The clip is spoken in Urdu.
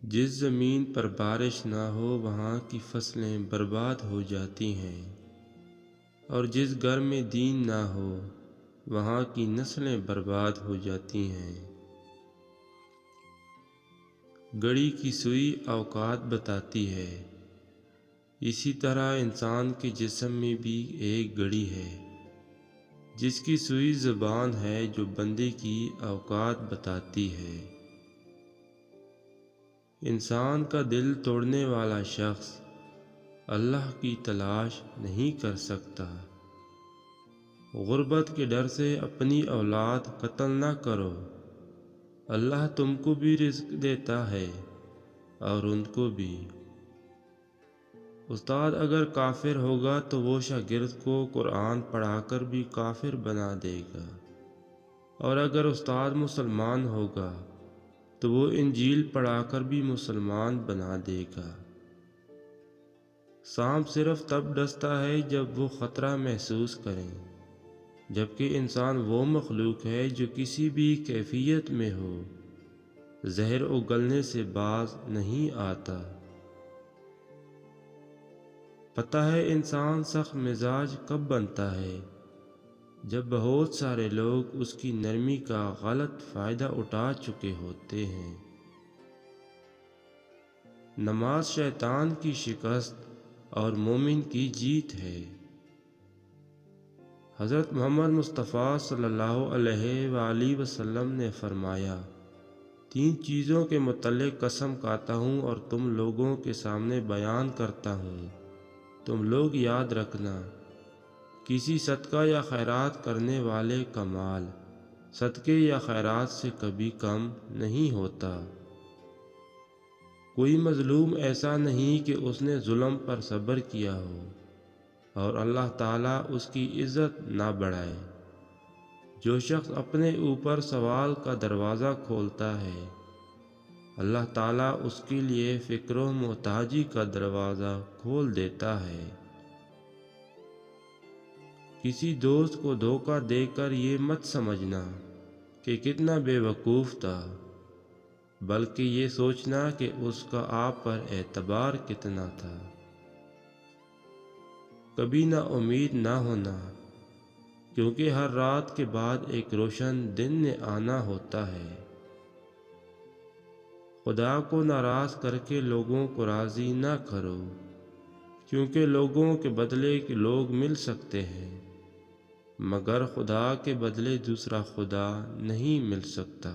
جس زمین پر بارش نہ ہو وہاں کی فصلیں برباد ہو جاتی ہیں، اور جس گھر میں دین نہ ہو وہاں کی نسلیں برباد ہو جاتی ہیں۔ گھڑی کی سوئی اوقات بتاتی ہے، اسی طرح انسان کے جسم میں بھی ایک گھڑی ہے جس کی سوئی زبان ہے جو بندے کی اوقات بتاتی ہے۔ انسان کا دل توڑنے والا شخص اللہ کی تلاش نہیں کر سکتا۔ غربت کے ڈر سے اپنی اولاد قتل نہ کرو، اللہ تم کو بھی رزق دیتا ہے اور ان کو بھی۔ استاد اگر کافر ہوگا تو وہ شاگرد کو قرآن پڑھا کر بھی کافر بنا دے گا، اور اگر استاد مسلمان ہوگا تو وہ انجیل پڑھا کر بھی مسلمان بنا دے گا۔ سانپ صرف تب ڈستا ہے جب وہ خطرہ محسوس کرے، جبکہ انسان وہ مخلوق ہے جو کسی بھی کیفیت میں ہو زہر اگلنے سے باز نہیں آتا۔ پتہ ہے انسان سخت مزاج کب بنتا ہے؟ جب بہت سارے لوگ اس کی نرمی کا غلط فائدہ اٹھا چکے ہوتے ہیں۔ نماز شیطان کی شکست اور مومن کی جیت ہے۔ حضرت محمد مصطفیٰ صلی اللہ علیہ وآلہ وسلم نے فرمایا، 3 چیزوں کے متعلق قسم کھاتا ہوں اور تم لوگوں کے سامنے بیان کرتا ہوں، تم لوگ یاد رکھنا۔ کسی صدقہ یا خیرات کرنے والے کا مال صدقے یا خیرات سے کبھی کم نہیں ہوتا۔ کوئی مظلوم ایسا نہیں کہ اس نے ظلم پر صبر کیا ہو اور اللہ تعالیٰ اس کی عزت نہ بڑھائے۔ جو شخص اپنے اوپر سوال کا دروازہ کھولتا ہے، اللہ تعالیٰ اس کے لیے فقر و محتاجی کا دروازہ کھول دیتا ہے۔ کسی دوست کو دھوکہ دے کر یہ مت سمجھنا کہ کتنا بے وقوف تھا، بلکہ یہ سوچنا کہ اس کا آپ پر اعتبار کتنا تھا۔ کبھی نا امید نہ ہونا، کیونکہ ہر رات کے بعد ایک روشن دن نے آنا ہوتا ہے۔ خدا کو ناراض کر کے لوگوں کو راضی نہ کرو، کیونکہ لوگوں کے بدلے کے لوگ مل سکتے ہیں مگر خدا کے بدلے دوسرا خدا نہیں مل سکتا۔